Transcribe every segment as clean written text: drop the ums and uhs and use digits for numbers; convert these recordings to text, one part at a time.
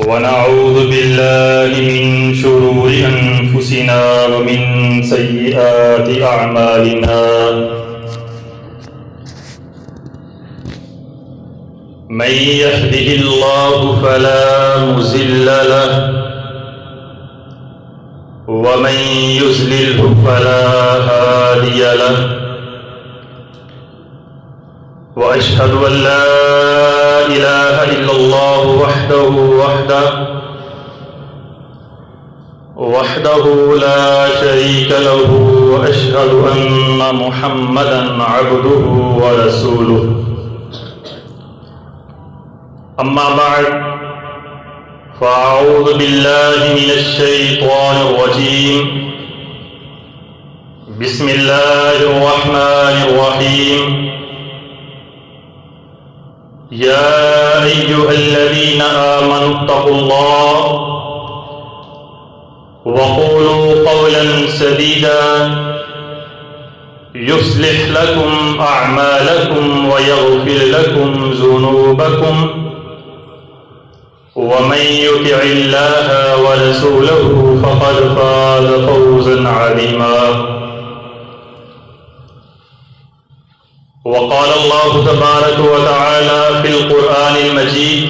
ونعوذ بالله من شرور أنفسنا ومن سيئات أعمالنا من يهده الله فلا مضل له ومن يضلله فلا هادي له وأشهد أن لا إله إلا الله وحده لا شريك له وأشهد أن محمدا عبده ورسوله أما بعد فأعوذ بالله من الشيطان الرجيم بسم الله الرحمن الرحيم يا أيها الذين آمنوا اتقوا الله وقولوا قولا سديدا يصلح لكم أعمالكم ويغفر لكم ذنوبكم ومن يطع الله ورسوله فقد فاز فوزا عظيما وقال الله تبارك وتعالى في القرآن المجيد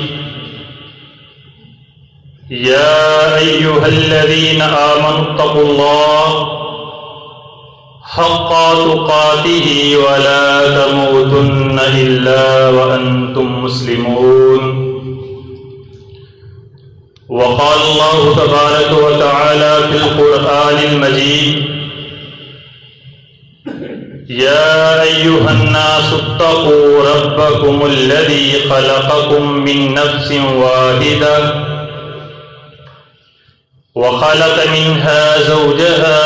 يا أيها الذين آمنوا اتقوا الله حق تقاته ولا تموتن إلا وأنتم مسلمون وقال الله تبارك وتعالى في القرآن المجيد يا أيها الناس اتقوا ربكم الذي خلقكم من نفس واحدة وخلق منها زوجها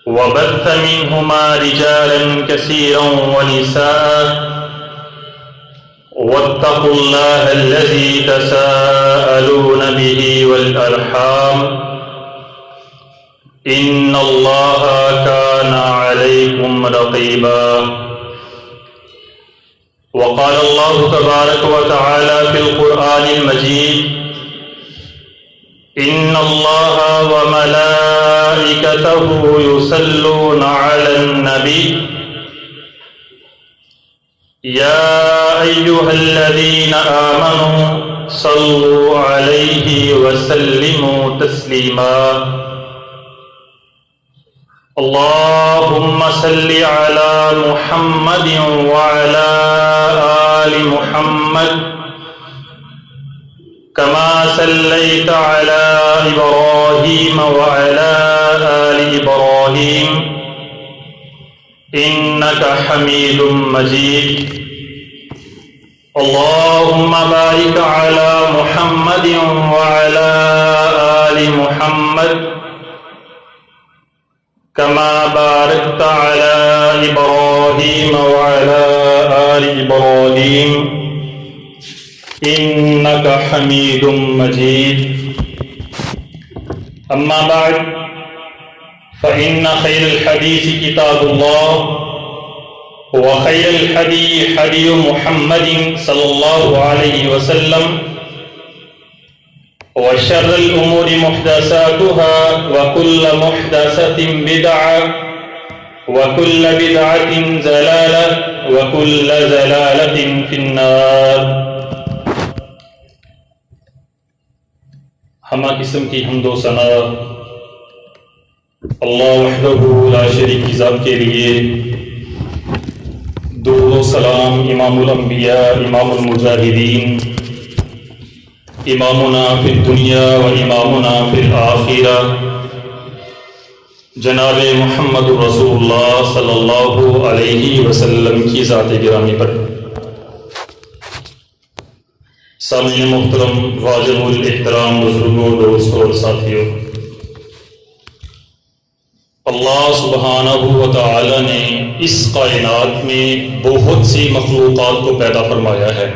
وبث منهما رجالا كثيرا ونساء واتقوا الله الذي تساءلون به والأرحام إن الله كان عليكم رقيبا وقال الله تبارك وتعالى في القرآن المجيد إن الله وملائكته يصلون على النبي يا أيها الذين آمنوا صلوا عليه وسلموا تسليما اللهم صل على محمد وعلى آل محمد كما صليت على إبراهيم وعلى آل إبراهيم إنك حميد مجيد اللهم بارك على محمد وعلى آل محمد كما باركت على إبراهيم وعلى آل إبراهيم إنك حميد مجيد أما بعد فإن خير الحديث كتاب الله وخير الهدي هدي محمد صلى الله عليه وسلم وشر الأمور محدثاتها وكل محدثة بدعة وكل بدعة ضلالة وكل ضلالة في النار ہمہ قسم کی حمد و ثنا اللہ وحدہ لا شریک کی ذات کے لیے، درود و سلام امام الانبیاء امام المجاہدین امامنا فی الدنیا و امامنا فی الآخرہ جناب محمد رسول اللہ صلی اللہ علیہ وسلم کی ذات گرامی پر۔ سامعین محترم، واجب الاحترام بزرگوں، دوستوں اور ساتھیوں، اللہ سبحانہ و تعالی نے اس کائنات میں بہت سی مخلوقات کو پیدا فرمایا ہے۔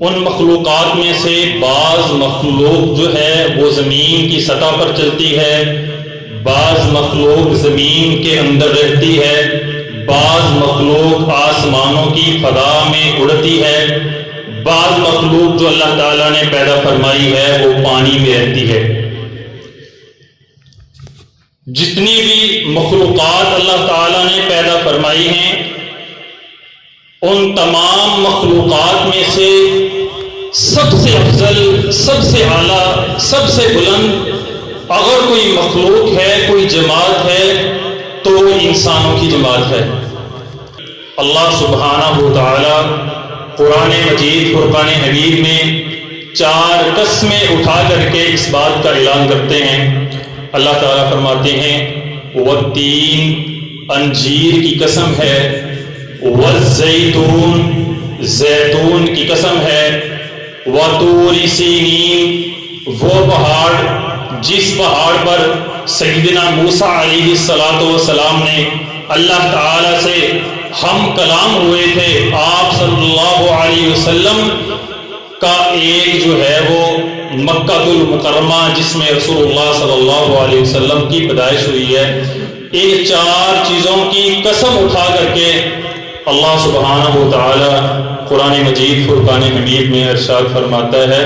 ان مخلوقات میں سے بعض مخلوق جو ہے وہ زمین کی سطح پر چلتی ہے، بعض مخلوق زمین کے اندر رہتی ہے، بعض مخلوق آسمانوں کی فضا میں اڑتی ہے، بعض مخلوق جو اللہ تعالیٰ نے پیدا فرمائی ہے وہ پانی میں رہتی ہے۔ جتنی بھی مخلوقات اللہ تعالیٰ نے پیدا فرمائی ہیں، ان تمام مخلوقات میں سے سب سے افضل، سب سے اعلیٰ، سب سے بلند اگر کوئی مخلوق ہے، کوئی جماعت ہے تو وہ انسانوں کی جماعت ہے۔ اللہ سبحانہ و تعالیٰ قرآن مجید فرقان حمید میں 4 قسمیں اٹھا کر کے اس بات کا اعلان کرتے ہیں۔ اللہ تعالیٰ فرماتے ہیں والتین، انجیر کی قسم ہے، والزیتون، زیتون کی قسم ہے، وطور سینین، وہ پہاڑ جس پہاڑ پر سیدنا موسیٰ علیہ السلام نے اللہ تعالیٰ سے ہم کلام ہوئے تھے۔ آپ صلی اللہ علیہ وسلم کا ایک جو ہے وہ مکہ المکرمہ جس میں رسول اللہ صلی اللہ علیہ وسلم کی پیدائش ہوئی ہے، ان 4 چیزوں کی قسم اٹھا کر کے اللہ سبحانہ و تعالی قرآن مجید فرقان حمید میں ارشاد فرماتا ہے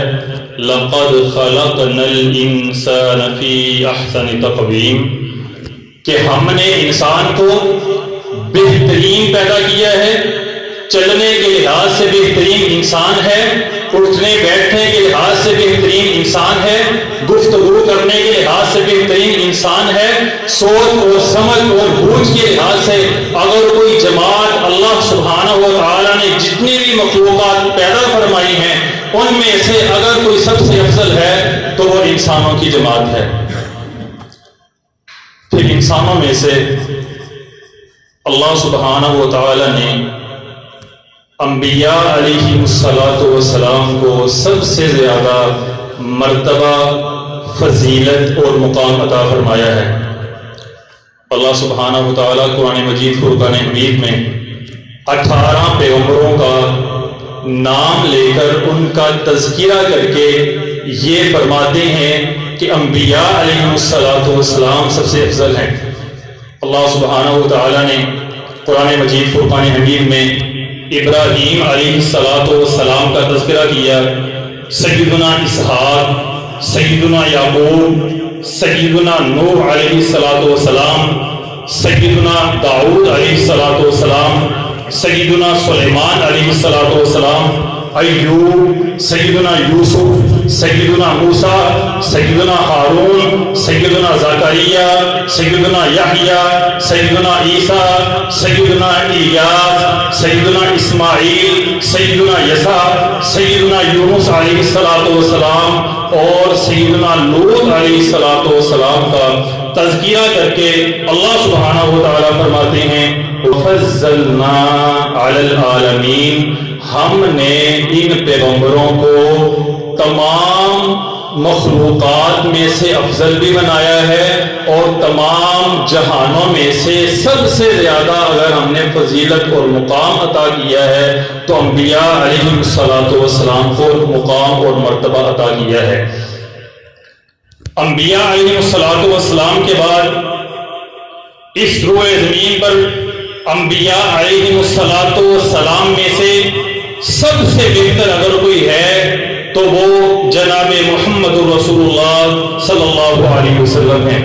لَقَدْ خَلَقْنَا الْإِنسَانَ فِي أَحْسَنِ تَقْوِيمٍ، کہ ہم نے انسان کو بہترین پیدا کیا ہے، چلنے کے لحاظ سے بہترین انسان ہے، اٹھنے بیٹھنے کے لحاظ سے بہترین انسان ہے، گفتگو کرنے کے لحاظ سے بہترین انسان ہے، سوچ اور سمجھ اور بوجھ کے لحاظ سے اگر کوئی جماعت اللہ سبحانہ و تعالیٰ نے جتنی بھی مخلوقات پیدا فرمائی ہیں ان میں سے اگر کوئی سب سے افضل ہے تو وہ انسانوں کی جماعت ہے۔ پھر انسانوں میں سے اللہ سبحانہ و تعالیٰ نے انبیاء علیہ السلام کو سب سے زیادہ مرتبہ، فضیلت اور مقام عطا فرمایا ہے۔ اللہ سبحانہ و تعالیٰ قرآن مجید فرقان حمید میں 18 پیغمبروں کا نام لے کر ان کا تذکرہ کر کے یہ فرماتے ہیں کہ انبیاء علیہ السلام سب سے افضل ہیں۔ اللہ سبحانہ و تعالیٰ نے قرآن مجید فرقان حمید میں ابراہیم علیہ السلام کا تذکرہ کیا، سیدنا اسحاق، سیدنا یعقوب، سیدنا نوح علیہ السلام، سیدنا داؤد علیہ السلام، سیدنا سلیمان علیہ السلام، ایوب، سیدنا یوسف، سیدنا موسیٰ، سیدنا ہارون، سیدنا زکریا، سیدنا یحییٰ، سیدنا عیسیٰ، سیدنا الیاس، سیدنا اسماعیل، سیدنا یسع، سیدنا یونس علیہ السلام اور سیدنا لوط علیہ السلام کا تذکرہ کر کے اللہ سبحانہ و تعالیٰ فرماتے ہیں وَفَضَّلْنَا عَلَى الْعَالَمِينَ، ہم نے ان پیغمبروں کو تمام مخلوقات میں سے افضل بھی بنایا ہے اور تمام جہانوں میں سے سب سے زیادہ اگر ہم نے فضیلت اور مقام عطا کیا ہے تو انبیاء علیہ السلام کو مقام اور مرتبہ عطا کیا ہے۔ انبیاء علیہ السلام کے بعد اس روئے زمین پر انبیاء علیہ السلام میں سے سب سے بہتر اگر کوئی ہے تو وہ جناب محمد رسول اللہ صلی اللہ علیہ وسلم ہیں۔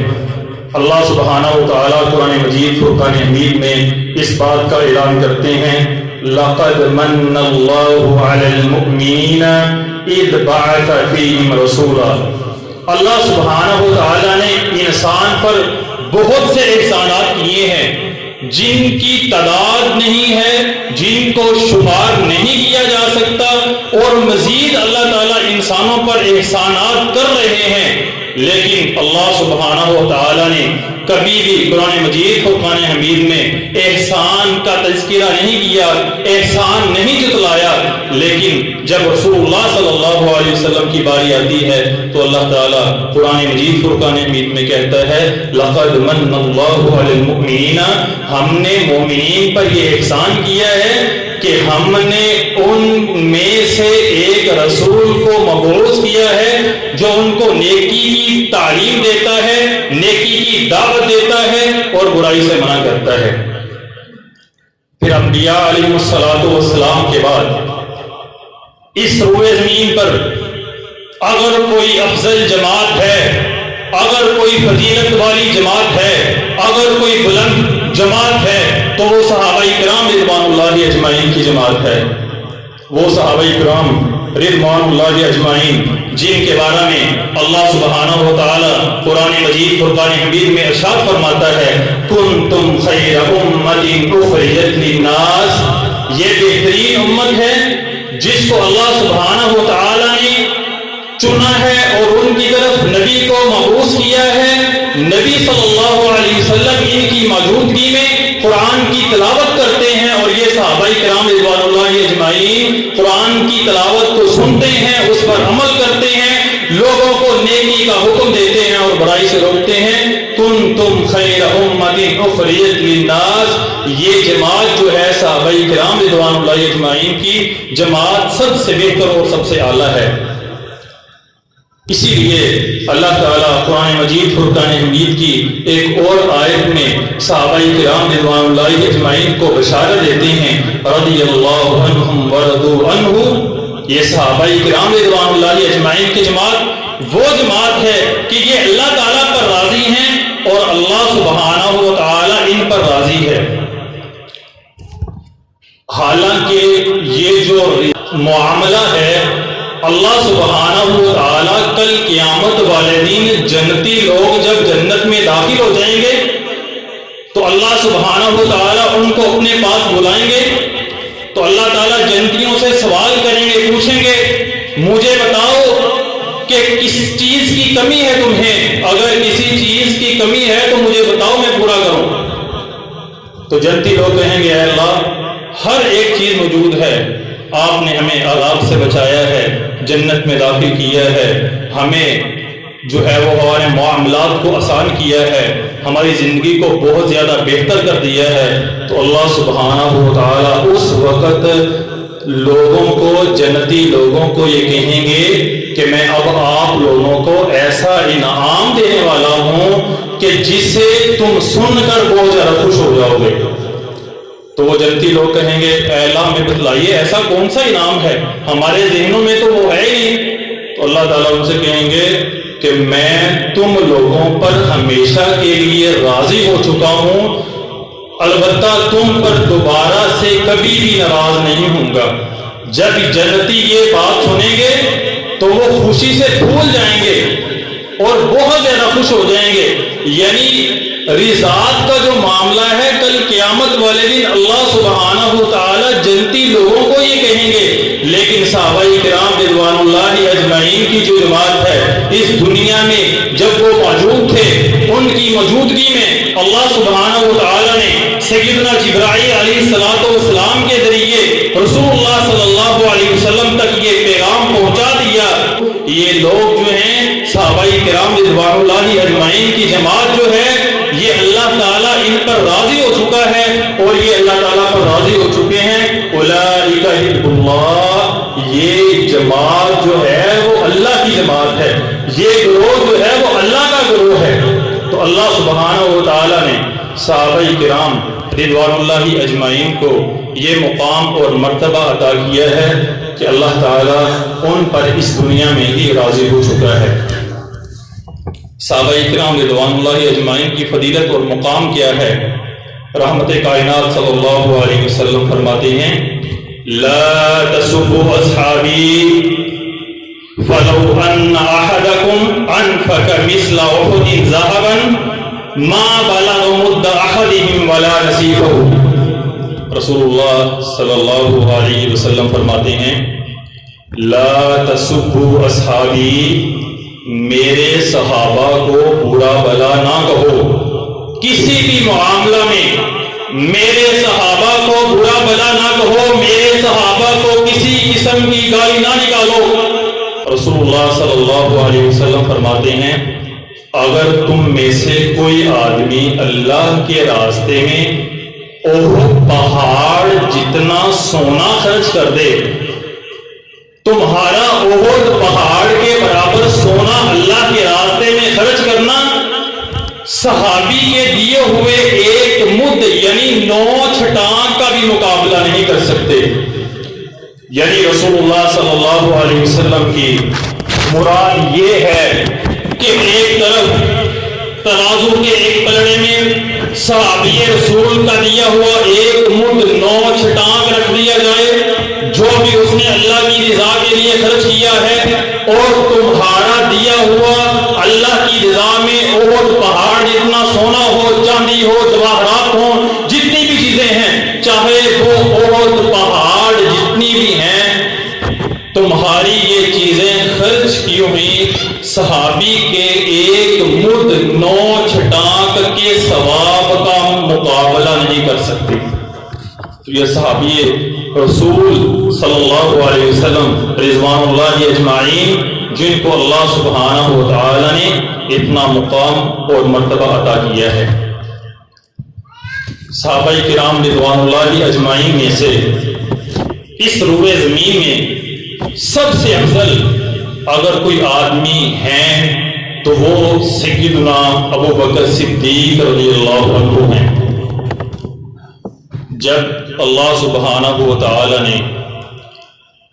اللہ سبحانہ و تعالیٰ قرآن مجید فرقان حمید میں اس بات کا اعلان کرتے ہیں لَقَدْ مَنَّ اللَّهُ عَلَى الْمُؤْمِنِينَ إِذْ بَعَثَ فِيهِمْ رَسُولًا، اللہ سبحانہ و تعالیٰ نے انسان پر بہت سے احسانات کیے ہیں جن کی تعداد نہیں ہے، جن کو شمار نہیں کیا جا سکتا، اور مزید اللہ تعالیٰ انسانوں پر احسانات کر رہے ہیں، لیکن اللہ سبحانہ و تعالیٰ نے کبھی بھی قرآن مجید فرقان حمید میں احسان کا تذکرہ نہیں کیا، احسان نہیں جتلایا، لیکن جب رسول اللہ صلی اللہ علیہ وسلم کی باری آتی ہے تو اللہ تعالیٰ قرآن مجید فرقان حمید میں کہتا ہے لَقَدْ مَنَّ اللَّهُ عَلَى الْمُؤْمِنِينَ، ہم نے مومنین پر یہ احسان کیا ہے کہ ہم نے ان میں سے ایک رسول کو مبعوث کیا ہے جو ان کو نیکی کی تعلیم دیتا ہے، نیکی کی دعوت دیتا ہے اور برائی سے منع کرتا ہے۔ پھر انبیاء علیہ السلام کے بعد اس روئے زمین پر اگر کوئی افضل جماعت ہے، اگر کوئی فضیلت والی جماعت ہے، اگر کوئی بلند جماعت ہے تو وہ صحابہ کرام رضوان اللہ اجمعین کی جماعت ہے۔ وہ صحابہ کرام رضوان اللہ اجمعین جن کے بارے میں اللہ سبحانہ و تعالی قرآن مجید فرقان حمید میں ارشاد فرماتا ہے کنتم خیر امت اخرجت للناس، یہ بہترین امت ہے جس کو اللہ سبحانہ و تعالی نے چنا ہے اور ان کی طرف نبی کو مبعوث کیا ہے۔ نبی صلی اللہ علیہ وسلم ان کی موجودگی میں قرآن کی تلاوت کرتے ہیں اور یہ صحابہ کرام رضوان اللہ اجمعین قرآن کی تلاوت کو سنتے ہیں، اس پر عمل کرتے ہیں، لوگوں کو نیکی کا حکم دیتے ہیں اور برائی سے روکتے ہیں۔ کنتم خیر امت اخرجت للناس، یہ جماعت جو ہے صحابہ کرام رضوان اللہ اجمعین کی جماعت سب سے بہتر اور سب سے اعلیٰ ہے۔ اسی لیے اللہ تعالیٰ قرآن مجید فرقان حمید کی ایک اور آیت میں صحابہ کرام رضوان اللہ اجمعین کو بشارت دیتے ہیں رضی اللہ عنہم ورضوا عنہ، یہ صحابہ کرام رضوان اللہ اجمعین کی جماعت وہ جماعت ہے کہ یہ اللہ تعالیٰ پر راضی ہیں اور اللہ سبحانہ و تعالیٰ ان پر راضی ہے۔ حالانکہ یہ جو معاملہ ہے اللہ سبحانہ و تعالیٰ کل قیامت والے دن جنتی لوگ جب جنت میں داخل ہو جائیں گے تو اللہ سبحانہ و تعالیٰ ان کو اپنے پاس بلائیں گے تو اللہ تعالیٰ جنتیوں سے سوال کریں گے، پوچھیں گے مجھے بتاؤ کہ کس چیز کی کمی ہے تمہیں، اگر کسی چیز کی کمی ہے تو مجھے بتاؤ میں پورا کروں۔ تو جنتی لوگ کہیں گے اے اللہ ہر ایک چیز موجود ہے، آپ نے ہمیں عذاب سے بچایا ہے، جنت میں داخل کیا ہے، ہمیں جو ہے وہ ہمارے معاملات کو آسان کیا ہے، ہماری زندگی کو بہت زیادہ بہتر کر دیا ہے۔ تو اللہ سبحانہ و تعالیٰ اس وقت لوگوں کو، جنتی لوگوں کو یہ کہیں گے کہ میں اب آپ لوگوں کو ایسا انعام دینے والا ہوں کہ جسے تم سن کر بہت زیادہ خوش ہو جاؤ گے۔ تو وہ جنتی لوگ کہیں گے اے اللہ ہمیں بتلائیے ایسا کون سا انعام ہے، ہمارے ذہنوں میں تو وہ ہے ہی نہیں۔ تو اللہ تعالیٰ ان سے کہیں گے کہ میں تم لوگوں پر ہمیشہ کے لیے راضی ہو چکا ہوں، البتہ تم پر دوبارہ سے کبھی بھی ناراض نہیں ہوں گا۔ جب جنتی یہ بات سنیں گے تو وہ خوشی سے پھول جائیں گے اور بہت زیادہ خوش ہو جائیں گے۔ یعنی رضاعت کا جو معاملہ ہے کل قیامت والے دن اللہ سبحانہ و تعالیٰ جنتی لوگوں کو یہ کہیں گے، لیکن صحابہ کرام رضوان اللہ اجمعین کی جو جماعت ہے اس دنیا میں جب وہ موجود تھے ان کی موجودگی میں اللہ سبحانہ و تعالیٰ نے سیدنا جبرائیل علیہ السلام کے ذریعے رسول اللہ صلی اللہ علیہ وسلم تک یہ پیغام پہنچا دیا۔ یہ لوگ جو ہیں صحابہ کرام رضوان اللہ اجمعین کی جماعت جو ہے یہ اللہ تعالیٰ ان پر راضی ہو چکا ہے اور یہ اللہ تعالیٰ پر راضی ہو چکے ہیں۔ اولئک حزب اللہ، یہ جماعت جو ہے وہ اللہ کی جماعت ہے، یہ گروہ جو ہے وہ اللہ کا گروہ ہے۔ تو اللہ سبحانہ و تعالیٰ نے صحابہ کرام رضوان اللہ اجمعین کو یہ مقام اور مرتبہ عطا کیا ہے کہ اللہ تعالیٰ ان پر اس دنیا میں ہی راضی ہو چکا ہے۔ صحابہ کرام رضوان اللہ اجمعین کی فضیلت اور مقام کیا ہے؟ رحمت کائنات صلی اللہ علیہ وسلم فرماتے ہیں لا تسبوا اصحابی فلو ان احدکم انفق مثل احد ذهبا ما بلغ مد احدهم ولا نصیفه۔ رسول اللہ صلی اللہ علیہ وسلم فرماتے ہیں لا تسبوا اصحابی، میرے صحابہ کو برا بلا نہ کہو، کسی بھی معاملہ میں میرے صحابہ کو برا بلا نہ کہو، میرے صحابہ کو کسی قسم کی گالی نہ نکالو۔ رسول اللہ صلی اللہ علیہ وسلم فرماتے ہیں اگر تم میں سے کوئی آدمی اللہ کے راستے میں احد پہاڑ جتنا سونا خرچ کر دے، تمہارا احد پہاڑ کے برابر سونا اللہ کے راستے میں خرچ کرنا صحابی کے دیے ہوئے ایک مد یعنی نوچ ٹانک کا بھی مقابلہ نہیں کر سکتے۔ یعنی رسول اللہ صلی اللہ علیہ وسلم کی مراد یہ ہے کہ ایک طرف ترازو کے ایک پلڑے میں صحابی رسول کا دیا ہوا ایک مد نوچ ٹانک رکھ دیا جائے جو بھی اس نے اللہ کی رضا کے لیے خرچ کیا ہے، اور تمہارا دیا ہوا اللہ کی رضا میں احد پہاڑ جتنا سونا ہو، چاندی ہو، جواہرات ہو، جتنی بھی چیزیں ہیں، چاہے وہ احد پہاڑ جتنی بھی ہیں، تمہاری یہ چیزیں خرچ کی ہوئی صحابی کے ایک مد نوچ ٹانک کے ثواب کا مقابلہ نہیں کر سکتی۔ تو یہ صحابی رسول صلی اللہ علیہ وسلم رضوان اللہ اجمعین، جن کو اللہ سبحانہ و تعالی نے اتنا مقام اور مرتبہ عطا کیا ہے، صحابہ کرام رضوان اللہ اجمعین میں سے اس روئے زمین میں سب سے افضل اگر کوئی آدمی ہے تو وہ سیدنا ابو بکر صدیق رضی اللہ عنہ ہیں۔ جب اللہ سبحانہ و تعالی نے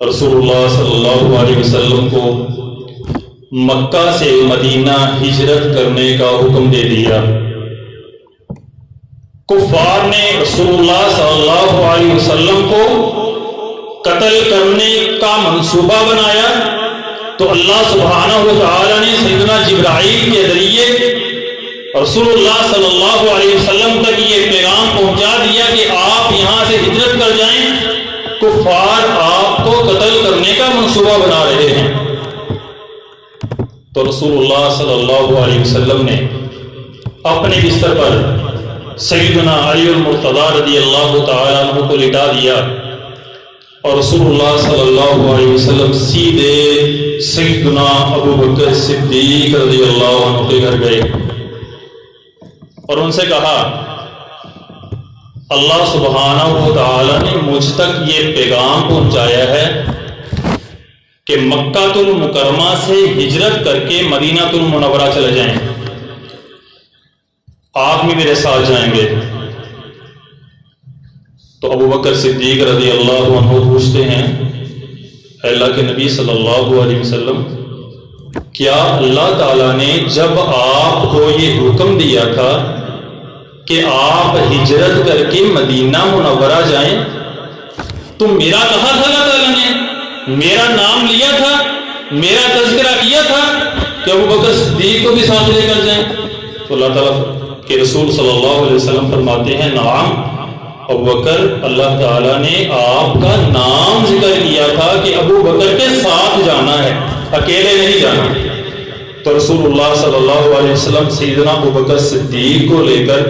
رسول اللہ صلی اللہ علیہ وسلم کو مکہ سے مدینہ ہجرت کرنے کا حکم دے دیا، کفار نے رسول اللہ صلی اللہ علیہ وسلم کو قتل کرنے کا منصوبہ بنایا، تو اللہ سبحانہ و تعالی نے سیدنا جبرائیل کے ذریعے رسول اللہ صلی اللہ علیہ وسلم تک یہ پیغام پہنچا دیا کہ آپ یہاں سے ہجرت کر جائیں، کفار آپ کو قتل کرنے کا منصوبہ بنا رہے ہیں۔ تو رسول اللہ صلی اللہ علیہ وسلم نے اپنے بستر پر سیدنا علی المرتضیٰ رضی اللہ تعالیٰ عنہ کو لٹا دیا، اور رسول اللہ صلی اللہ علیہ وسلم سیدھے سیدنا ابو بکر صدیق رضی اللہ عنہ کے گھر گئے اور ان سے کہا، اللہ سبحانہ و تعالی نے مجھ تک یہ پیغام پہنچایا ہے کہ مکہ المکرمہ سے ہجرت کر کے مدینہ المنورہ چلے جائیں، آپ بھی میرے ساتھ جائیں گے۔ تو ابو بکر صدیق رضی اللہ عنہ پوچھتے ہیں، اے اللہ کے نبی صلی اللہ علیہ وسلم، کیا اللہ تعالیٰ نے جب آپ کو یہ حکم دیا تھا کہ آپ ہجرت کر کے مدینہ منورہ جائیں تو میرا کہا تھا اللہ تعالیٰ نے، میرا نام لیا تھا، میرا تذکرہ کیا تھا کہ ابو بکر صدیق کو بھی ساتھ لے کر جائیں؟ تو اللہ تعالیٰ کے رسول صلی اللہ علیہ وسلم فرماتے ہیں، نعم ابو بکر، اللہ تعالیٰ نے آپ کا نام ذکر کیا تھا کہ ابو بکر کے ساتھ جانا ہے، اکیلے نہیں جانا۔ تو رسول اللہ صلی اللہ علیہ وسلم سیدنا ابو بکر صدیق کو لے کر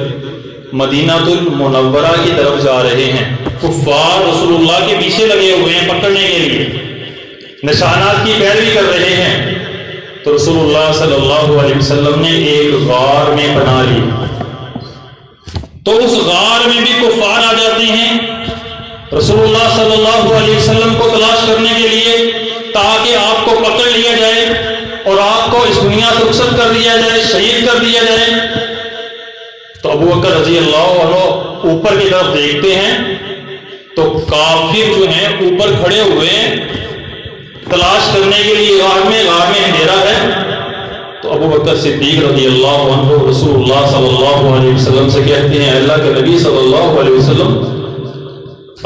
مدینہ المنورہ کی طرف جا رہے ہیں، کفار رسول اللہ کے پیچھے لگے ہوئے ہیں پکڑنے کے لیے، نشانات کی پیروی کر رہے ہیں۔ تو رسول اللہ صلی اللہ علیہ وسلم نے ایک غار میں پناہ لی، تو اس غار میں بھی کفار آ جاتے ہیں رسول اللہ صلی اللہ علیہ وسلم کو تلاش کرنے کے لیے، تاکہ آپ کو پکڑ لیا جائے اور آپ کو اس دنیا سے رخصت کر دیا جائے، شہید کر دیا جائے۔ تو ابو بکر رضی اللہ عنہ اوپر کی طرف دیکھتے ہیں تو کافر جو ہیں اوپر کھڑے ہوئے ہیں تلاش کرنے کے لیے، غار میں اندھیرا ہے۔ تو ابو بکر صدیق رضی اللہ عنہ رسول اللہ صلی اللہ علیہ وسلم سے کہتے ہیں، اللہ کے نبی صلی اللہ علیہ وسلم،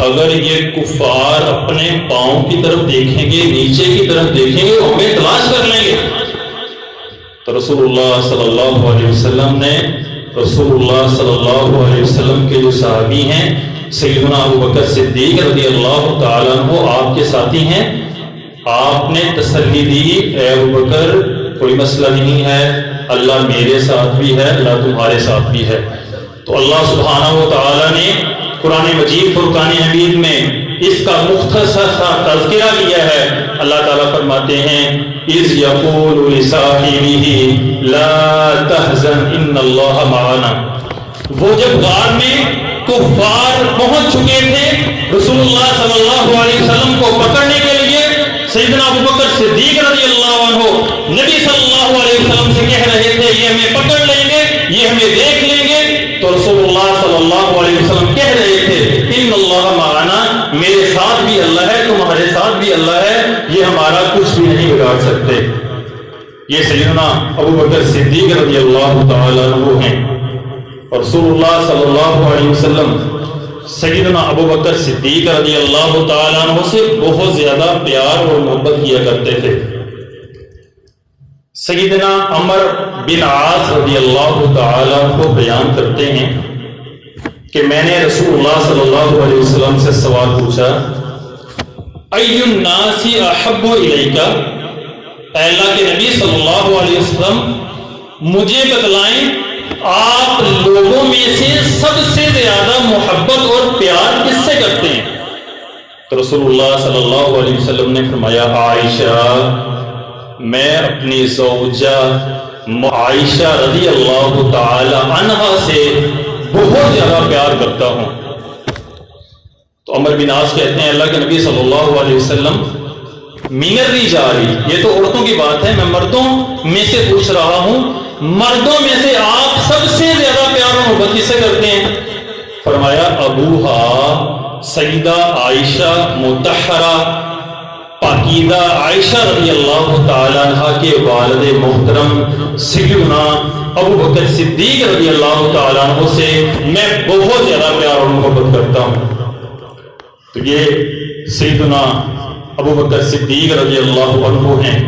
اگر یہ کفار اپنے پاؤں کی طرف دیکھیں گے، نیچے کی طرف دیکھیں گے، وہ ہمیں تلاش کر لیں گے۔ تو رسول اللہ صلی اللہ علیہ وسلم نے رسول اللہ صلی اللہ علیہ وسلم کے جو صحابی ہیں سیدنا ابو بکر صدیق رضی اللہ تعالیٰ عنہ آپ کے ساتھی ہیں، آپ نے تسلی دی، اے ابو بکر کوئی مسئلہ نہیں ہے، اللہ میرے ساتھ بھی ہے، اللہ تمہارے ساتھ بھی ہے۔ تو اللہ سبحانہ و تعالیٰ نے قرآن مجید فرقان حمید میں اس کا مختصر سا تذکرہ کیا ہے۔ اللہ تعالیٰ فرماتے ہیں، اِذْ يَقُولُ لِصَاحِبِهِ لَا تَحْزَنْ إِنَّ اللَّهَ مَعَنَا۔ وہ جب غار میں کفار پہنچ چکے تھے رسول اللہ صلی اللہ علیہ وسلم کو پکڑنے کے لیے، سیدنا ابو بکر صدیق رضی اللہ عنہ نبی صلی اللہ علیہ وسلم سے کہہ رہے تھے، یہ ہمیں پکڑ لیں گے، یہ ہمیں دیکھ لیں گے۔ تو رسول اللہ صلی اللہ علیہ تمہارے ساتھ بھی اللہ ہے، یہ ہمارا کچھ بھی نہیں بگاڑ سکتے۔ یہ سیدنا ابو بکر صدیق رضی اللہ تعالیٰ عنہ ہیں، اور رسول اللہ صلی اللہ علیہ وسلم سیدنا ابو بکر صدیق رضی اللہ تعالیٰ عنہ سے بہت زیادہ پیار اور محبت کیا کرتے تھے۔ سیدنا عمر بن عاص رضی اللہ تعالیٰ عنہ بیان کرتے ہیں کہ میں نے رسول اللہ صلی اللہ علیہ وسلم سے سوال پوچھا، ای الناس احب الیک، اے اللہ کے نبی صلی اللہ علیہ وسلم مجھے بتلائیں آپ لوگوں میں سے سب سے زیادہ محبت اور پیار کس سے کرتے ہیں؟ تو رسول اللہ صلی اللہ علیہ وسلم نے فرمایا، عائشہ، میں اپنی زوجہ عائشہ رضی اللہ تعالی عنہا سے بہت زیادہ پیار کرتا ہوں۔ تو عمر بن عاص کہتے ہیں اللہ کے نبی صلی اللہ علیہ وسلم من الرجال، یہ تو عورتوں کی بات ہے، میں مردوں میں سے پوچھ رہا ہوں، مردوں میں سے آپ سب سے زیادہ پیار اور محبت کس سے کرتے ہیں؟ فرمایا ابوہا، سیدہ عائشہ مطہرہ پاکیزہ عائشہ رضی اللہ تعالیٰ عنہ کے والد محترم سیدنا ابو بکر صدیق رضی اللہ تعالیٰ عنہ سے میں بہت زیادہ پیار اور محبت کرتا ہوں۔ تو یہ سیدنا ابو بکر صدیق رضی اللہ عنہ ہیں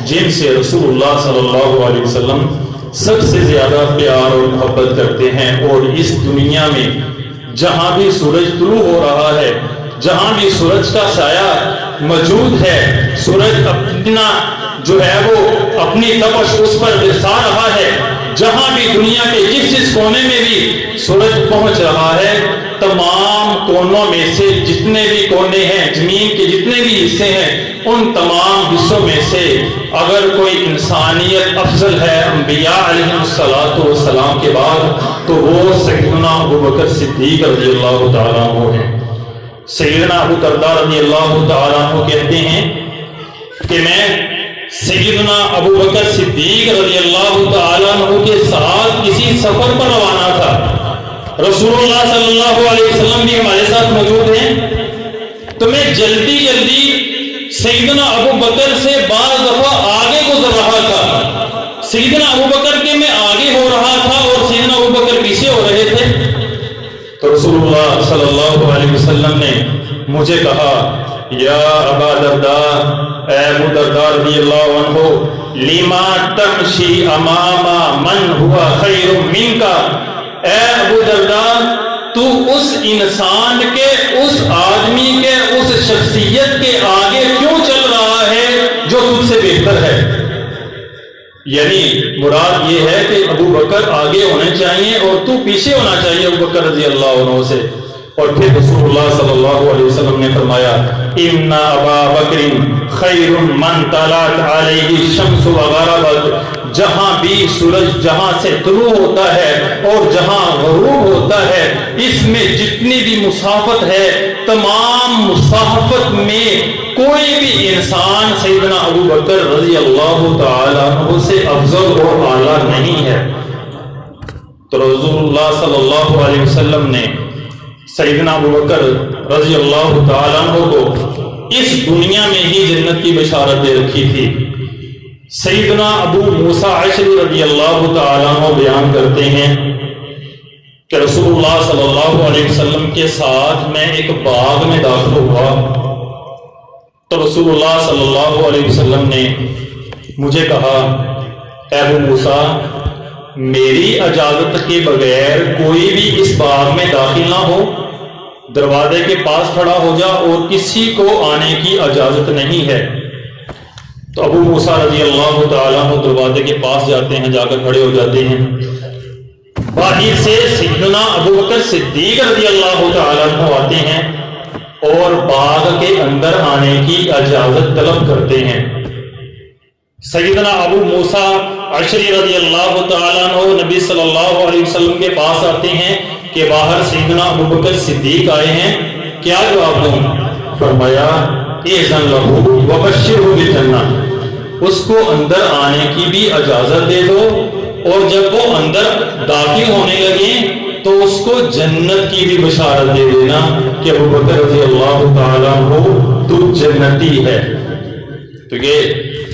جن سے رسول اللہ صلی اللہ علیہ وسلم سب سے زیادہ پیار اور محبت کرتے ہیں، اور اس دنیا میں جہاں بھی سورج طلوع ہو رہا ہے، جہاں بھی سورج کا سایہ موجود ہے، سورج اپنا جو ہے وہ اپنی تپش اس پر برسا رہا ہے، جہاں بھی دنیا کے جس کونے میں بھی سورج پہنچ رہا ہے، تمام کونوں میں سے جتنے بھی کونے ہیں، زمین کے جتنے بھی حصے ہیں، ان تمام حصوں میں سے اگر کوئی انسانیت افضل ہے انبیاء علیہ السلام کے بعد، تو وہ سیدنا ابو بکر صدیق رضی اللہ تعالیٰ عنہ ہیں۔ سیدنا ابو درداء رضی اللہ تعالیٰ عنہ کہتے ہیں کہ میں سیدنا ابو بکر صدیق رضی اللہ تعالیٰ عنہ کے ساتھ کسی سفر پر روانہ تھا، رسول اللہ صلی اللہ علیہ وسلم بھی ہمارے ساتھ موجود ہیں، تو میں جلدی سیدنا ابو بکر سے بعض دفعہ آگے گزر رہا تھا، سیدنا ابو بکر کے میں آگے ہو رہا تھا اور سیدنا ابو بکر پیچھے ہو رہے تھے۔ تو رسول اللہ صلی اللہ علیہ وسلم نے مجھے کہا، یا ابا درداء، اے ابو درداء رضی اللہ عنہ، لما تمشی امام من ہوا خیر منک، اے ابو درداء تو اس انسان کے، اس آدمی کے، اس شخصیت کے آگے کیوں چل رہا ہے جو تجھ سے بہتر ہے؟ یعنی مراد یہ ہے کہ ابو بکر آگے ہونے چاہیے اور تو پیچھے ہونا چاہیے ابو بکر رضی اللہ عنہ سے۔ اور پھر رسول اللہ صلی اللہ علیہ وسلم نے فرمایا، ان ابا بکر خیر من طلعت علیہ الشمس وغربت، جہاں بھی سورج جہاں سے طلوع ہوتا ہے اور جہاں غروب ہوتا ہے، اس میں جتنی بھی مسافت ہے، تمام مسافت میں کوئی بھی انسان سیدنا ابو بکر رضی اللہ تعالی عنہ سے افضل اور اعلیٰ نہیں ہے۔ تو رسول اللہ صلی اللہ علیہ وسلم نے سیدنا ابو بکر رضی اللہ تعالیٰ عنہ کو اس دنیا میں ہی جنت کی بشارت دے رکھی تھی۔ سیدنا ابو موسیٰ اشعری رضی اللہ تعالیٰ عنہ بیان کرتے ہیں کہ رسول اللہ صلی اللہ علیہ وسلم کے ساتھ میں ایک باغ میں داخل ہوا، تو رسول اللہ صلی اللہ علیہ وسلم نے مجھے کہا، اے ابو موسیٰ، میری اجازت کے بغیر کوئی بھی اس باغ میں داخل نہ ہو، دروازے کے پاس کھڑا ہو جا اور کسی کو آنے کی اجازت نہیں ہے۔ تو ابو موسیٰ رضی اللہ تعالیٰ عنہ دروازے کے پاس جاتے ہیں، جا کر کھڑے ہو جاتے ہیں، باہر سے سیدنا ابو بکر صدیق رضی اللہ تعالیٰ عنہ آتے ہیں اور باغ کے اندر آنے کی اجازت طلب کرتے ہیں۔ سیدنا ابو موسیٰ اشعری رضی اللہ تعالیٰ عنہ نبی صلی اللہ علیہ وسلم کے پاس آتے ہیں کہ باہر سیدنا ابو بکر صدیق آئے ہیں، کیا جواب دوں؟ فرمایا، اذن لہو وبشرہ بالجنہ، اس کو اندر آنے کی بھی اجازت دے دو، اور جب وہ اندر داخل ہونے لگے تو اس کو جنت کی بھی بشارت دے دینا کہ ابو بکر رضی اللہ تعالیٰ عنہ تو جنتی ہے۔ تو یہ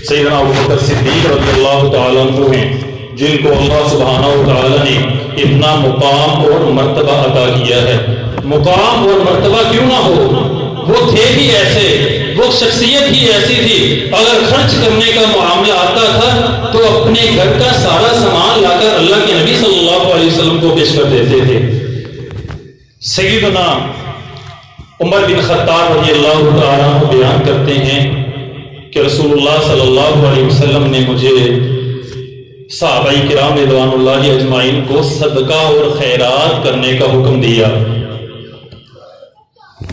سیدنا ابو بکر صدیق رضی اللہ تعالیٰ عنہ ہیں جن کو اللہ سبحانہ و تعالیٰ نے اتنا مقام اور مرتبہ عطا کیا ہے۔ مقام اور مرتبہ کیوں نہ ہو، وہ تھے ہی ایسے، وہ شخصیت ہی ایسی تھی، اگر خرچ کرنے کا معاملہ آتا تھا تو اپنے گھر کا سارا سامان لا کر اللہ کے نبی صلی اللہ علیہ وسلم کو پیش کر دیتے تھے۔ سیدنا عمر بن خطاب رضی اللہ تعالیٰ عنہ بیان کرتے ہیں کہ رسول اللہ صلی اللہ علیہ وسلم نے مجھے صحابہ کرام رضوان اللہ اجمعین کو صدقہ اور خیرات کرنے کا حکم دیا،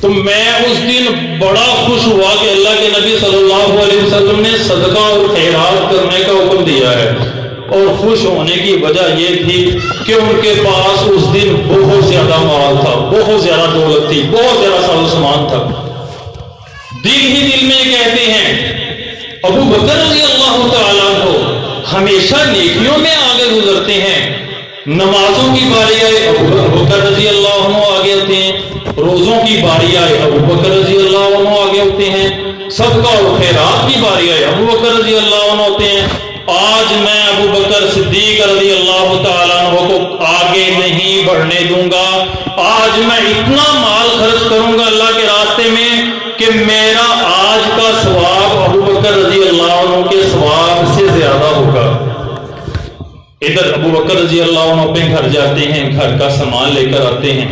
تو میں اس دن بڑا خوش ہوا کہ اللہ کے نبی صلی اللہ علیہ وسلم نے صدقہ اور خیرات کرنے کا حکم دیا ہے، اور خوش ہونے کی وجہ یہ تھی کہ ان کے پاس اس دن بہت زیادہ مال تھا، بہت زیادہ دولت تھی، بہت زیادہ ساز و سامان تھا۔ دل ہی دل میں کہتے ہیں ابو بکر رضی اللہ تعالیٰ عنہ ہمیشہ نیکیوں میں آگے گزرتے ہیں، نمازوں کی باری آئے ابو بکر رضی اللہ عنہ آگے ہوتے ہیں، روزوں کی باری آئے ابو بکر رضی اللہ عنہ آگے ہوتے ہیں، صدقہ اور خیرات کی باری آئے ابو بکر رضی اللہ عنہ ہوتے ہیں۔ آج میں ابو بکر صدیق رضی اللہ تعالیٰ عنہ کو آگے نہیں بڑھنے دوں گا، آج میں اتنا مال خرچ کروں گا اللہ کے راستے میں کہ میرا آج کا ثواب ابو بکر رضی اللہ عنہ کے ثواب سے زیادہ ہوگا۔ ادھر ابو بکر رضی اللہ عنہ اپنے گھر جاتے ہیں، گھر کا سامان لے کر آتے ہیں،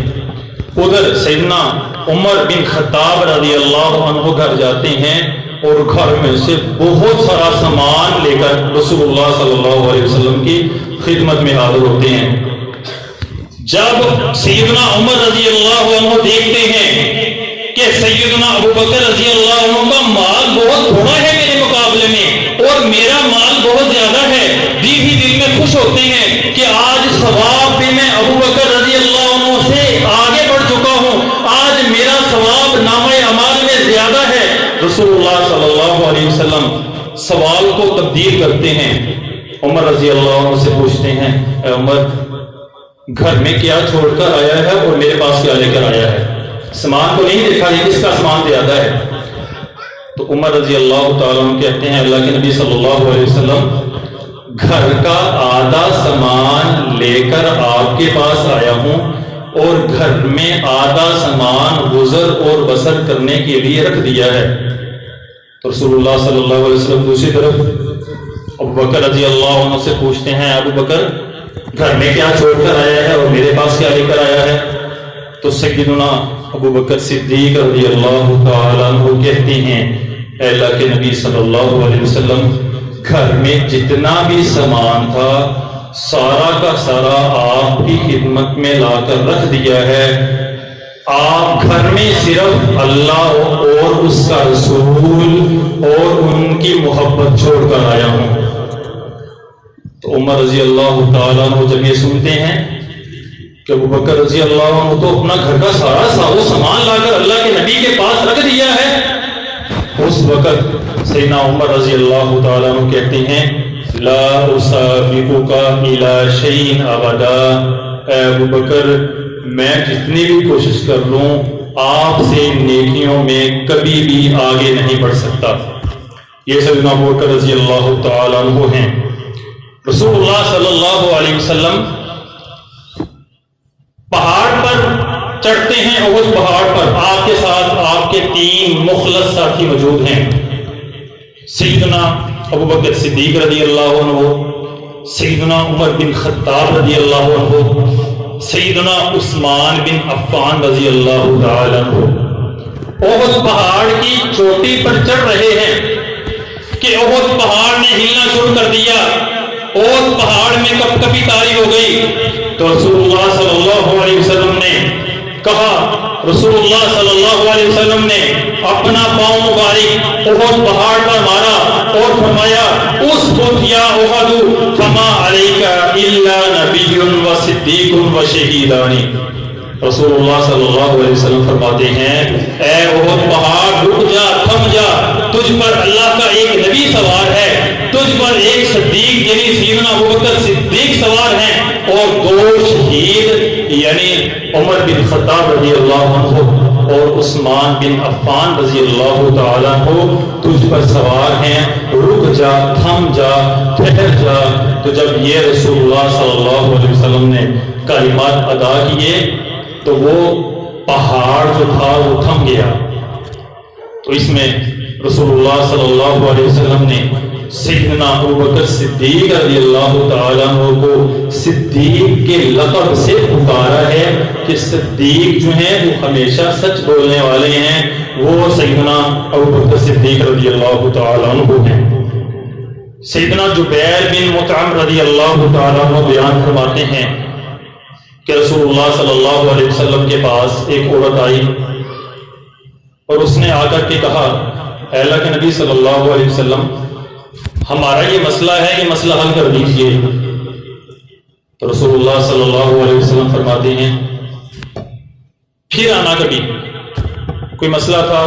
ادھر سیدنا عمر بن خطاب رضی اللہ عنہ گھر جاتے ہیں اور گھر میں سے بہت سارا سامان لے کر رسول اللہ صلی اللہ علیہ وسلم کی خدمت میں حاضر ہوتے ہیں۔ جب سیدنا عمر رضی اللہ عنہ دیکھتے ہیں کہ سیدنا ابو بکر رضی اللہ عنہ کا مال بہت تھوڑا ہے میرے مقابلے میں اور میرا مال بہت زیادہ ہے، دل ہی دل میں خوش ہوتے ہیں کہ آج ثواب بھی میں ابو بکر رضی اللہ عنہ سے آگے بڑھ چکا ہوں، آج میرا ثواب نامہ اعمال میں زیادہ ہے۔ رسول اللہ صلی اللہ علیہ وسلم سوال کو تبدیل کرتے ہیں، عمر رضی اللہ عنہ سے پوچھتے ہیں اے عمر، گھر میں کیا چھوڑ کر آیا ہے اور میرے پاس کیا لے کر آیا ہے؟ سامان کو نہیں دیکھا، یہ کس کا سامان زیادہ ہے؟ تو عمر رضی اللہ تعالیٰ عنہ کہتے ہیں اللہ کے نبی صلی اللہ علیہ وسلم گھر کا آدھا سامان لے کر آپ کے پاس آیا ہوں اور گھر میں آدھا سامان گزر اور بسر کرنے کے لیے رکھ دیا ہے۔ تو رسول اللہ صلی اللہ علیہ وسلم دوسری طرف ابو بکر رضی اللہ عنہ سے پوچھتے ہیں ابو بکر گھر میں کیا چھوڑ کر آیا ہے اور میرے پاس کیا لے کر آیا ہے؟ تو سیدنا ابو بکر صدیق رضی اللہ تعالیٰ عنہ کہتے ہیں اے اللہ کے نبی صلی اللہ علیہ وسلم گھر میں جتنا بھی سامان تھا سارا کا سارا آپ کی خدمت میں لا کر رکھ دیا ہے، آپ گھر میں صرف اللہ اور اس کا رسول اور ان کی محبت چھوڑ کر آیا ہوں۔ تو عمر رضی اللہ تعالیٰ عنہ جب یہ سنتے ہیں کہ ابو بکر رضی اللہ عنہ تو اپنا گھر کا سارا سامان لا کر اللہ کے نبی کے پاس رکھ دیا ہے، اس وقت سیدنا عمر رضی اللہ تعالیٰ عنہ کہتے ہیں لا اسابقک الی شیء ابدا، اے ابو بکر میں جتنی بھی کوشش کر لوں آپ سے نیکیوں میں کبھی بھی آگے نہیں بڑھ سکتا۔ یہ سیدنا ابو بکر رضی اللہ تعالیٰ عنہ ہیں۔ رسول اللہ صلی اللہ علیہ وسلم پہاڑ پر چڑھتے ہیں، احد پہاڑ پر آپ کے ساتھ آپ کے 3 مخلص ساتھی موجود ہیں، سیدنا ابو بکر صدیق رضی اللہ عنہ، سیدنا عمر بن خطاب رضی اللہ عنہ، سیدنا عثمان بن عفان رضی اللہ تعالی عنہ۔ احد پہاڑ کی چوٹی پر چڑھ رہے ہیں کہ احد پہاڑ نے ہلنا شروع کر دیا، احد پہاڑ میں کپ کپی طاری ہو گئی۔ تو رسول اللہ صلی اللہ علیہ وسلم نے کہا، رسول اللہ صلی اللہ علیہ وسلم نے اپنا پاؤں مبارک احد پہاڑ پر مارا اور فرمایا اسقط یا احد فما علیک الا نبی و صدیق و شہیدان۔ رسول اللہ صلی اللہ علیہ وسلم فرماتے ہیں اے احد پہاڑ رک جا، تھم جا، تجھ پر اللہ کا ایک نبی سوار ہے، تجھ پر ایک صدیق یعنی سیدنا ابوبکر صدیق سوار ہیں اور 2 شہید یعنی عمر بن خطاب رضی اللہ عنہ اور عثمان بن عفان رضی اللہ تعالیٰ عنہ تجھ پر سوار ہیں، رک جا، تھم جا، ٹھہر جا۔ تو جب یہ رسول اللہ صلی اللہ علیہ وسلم نے کلمات ادا کیے تو وہ پہاڑ جو تھا وہ تھم گیا۔ تو اس میں رسول اللہ صلی اللہ علیہ وسلم نے سیدنا ابوبکر صدیق رضی اللہ تعالیٰ عنہ کو صدیق کے لقب سے پکارا ہے کہ صدیق جو ہیں وہ ہمیشہ سچ بولنے والے ہیں، وہ سیدنا ابوبکر صدیق رضی اللہ تعالیٰ عنہ ہیں۔ سیدنا جبیر بن مطعم رضی اللہ تعالیٰ عنہ بیان فرماتے ہیں کہ رسول اللہ صلی اللہ علیہ وسلم کے پاس ایک عورت آئی اور اس نے آ کر کے کہا، اے اللہ کے نبی صلی اللہ علیہ وسلم، ہمارا یہ مسئلہ ہے، یہ مسئلہ حل کر دیجئے۔ تو رسول اللہ صلی اللہ علیہ وسلم فرماتے ہیں پھر آنا کبھی۔ کوئی مسئلہ تھا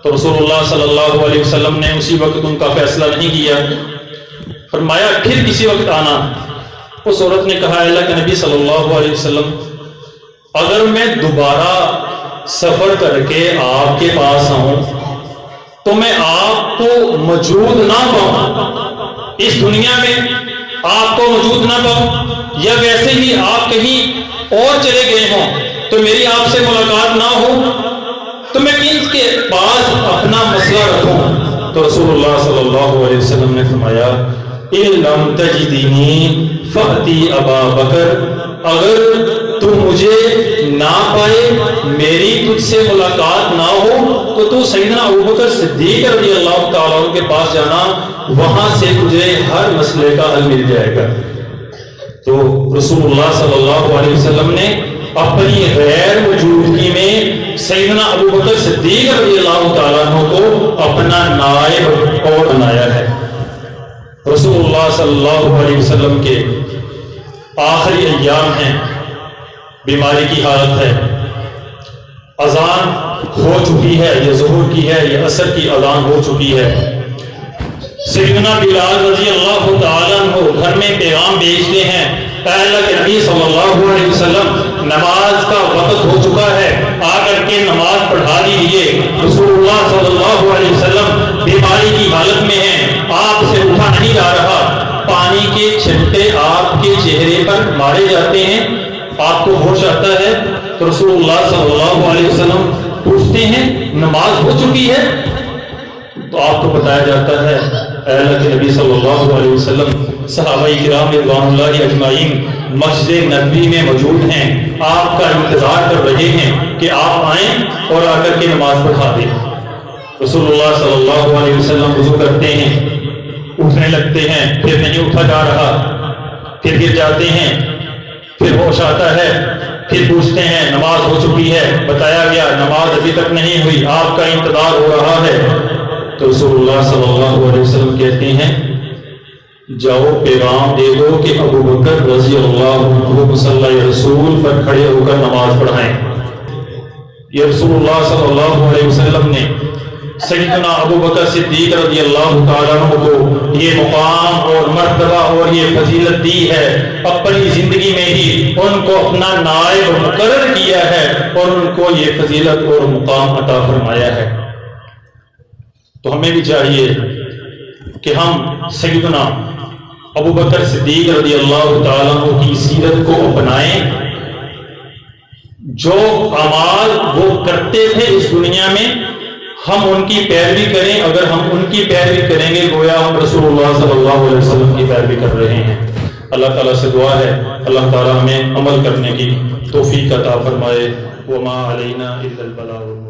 تو رسول اللہ صلی اللہ علیہ وسلم نے اسی وقت ان کا فیصلہ نہیں کیا، فرمایا پھر کسی وقت آنا۔ اس عورت نے کہا، اے اللہ کے نبی صلی اللہ علیہ وسلم، اگر میں دوبارہ سفر کر کے آپ کے پاس آؤں تو میں آپ کو موجود نہ پاؤں، اس دنیا میں آپ کو موجود نہ پاؤں، یا ویسے ہی آپ کہیں اور چلے گئے ہوں تو میری آپ سے ملاقات نہ ہو، تو میں کن کے پاس اپنا مسئلہ رکھوں؟ تو رسول اللہ صلی اللہ علیہ وسلم نے فرمایا، اِن لَمْ تَجِدِنِي فَأْتِي أَبَا بَكْرَ، اگر تو مجھے نہ پائے، میری تجھ سے ملاقات نہ ہو، تو سیدنا ابوبکر صدیق رضی اللہ تعالیٰ عنہ کے پاس جانا، وہاں سے تجھے ہر مسئلے کا حل مل جائے گا۔ تو رسول اللہ صلی اللہ علیہ وسلم نے اپنی غیر موجودگی میں سیدنا ابوبکر صدیق رضی اللہ تعالیٰ عنہ کو اپنا نائب اور بنایا ہے۔ رسول اللہ صلی اللہ علیہ وسلم کے آخری ایام ہیں، بیماری کی حالت ہے، اذان ہو چکی ہے، یہ ظہر کی ہے، یہ عصر کی اذان ہو چکی ہے۔ سیدنا بلال رضی اللہ تعالیٰ عنہ گھر میں پیغام بھیجتے ہیں، اے اللہ کے نبی صلی اللہ علیہ وسلم، نماز کا وقت ہو چکا ہے، آ کر کے نماز پڑھا دیجیے۔ رسول اللہ صلی اللہ علیہ وسلم بیماری کی حالت میں ہیں، آپ سے اٹھا نہیں جا رہا، پانی کے چھٹے آپ کے چہرے پر مارے جاتے ہیں، آپ کو ہوش آتا ہے تو رسول اللہ صلی اللہ علیہ وسلم پوچھتے ہیں نماز ہو چکی ہے؟ تو آپ کو بتایا جاتا ہے، اے اللہ کے نبی صلی اللہ علیہ وسلم، صحابہ کرام رضوان اللہ اجمعین مسجد نبوی میں موجود ہیں، آپ کا انتظار کر رہے ہیں کہ آپ آئیں اور آ کر کے نماز پڑھا دیں۔ رسول اللہ صلی اللہ علیہ وسلم وضو کرتے ہیں، اٹھنے لگتے ہیں، پھر نہیں اٹھا جا رہا، پھر گر جاتے ہیں، پھر ہوش آتا ہے، پھر پوچھتے ہیں نماز ہو چکی ہے، بتایا گیا نماز ابھی تک نہیں ہوئی، آپ کا انتظار ہو رہا ہے۔ تو رسول اللہ صلی اللہ علیہ وسلم کہتے ہیں، جاؤ پیغام دے دو کہ ابوبکر رضی اللہ عنہ مصلی رسول پر کھڑے ہو کر نماز پڑھائیں۔ یہ رسول اللہ صلی اللہ علیہ وسلم نے سیدنا ابوبکر صدیق رضی اللہ تعالیٰ عنہ کو یہ مقام اور مرتبہ اور یہ فضیلت دی ہے، اپنی زندگی میں ہی ان کو اپنا نائب مقرر کیا ہے اور ان کو یہ فضیلت اور مقام عطا فرمایا ہے۔ تو ہمیں بھی چاہیے کہ ہم سیدنا ابوبکر صدیق رضی اللہ تعالیٰ عنہ کی سیرت کو اپنائیں، جو اعمال وہ کرتے تھے اس دنیا میں ہم ان کی پیروی کریں۔ اگر ہم ان کی پیروی کریں گے گویا ہم رسول اللہ صلی اللہ علیہ وسلم کی پیروی کر رہے ہیں۔ اللہ تعالیٰ سے دعا ہے اللہ تعالیٰ ہمیں عمل کرنے کی توفیق عطا فرمائے۔ وما علینا الا البلاغ۔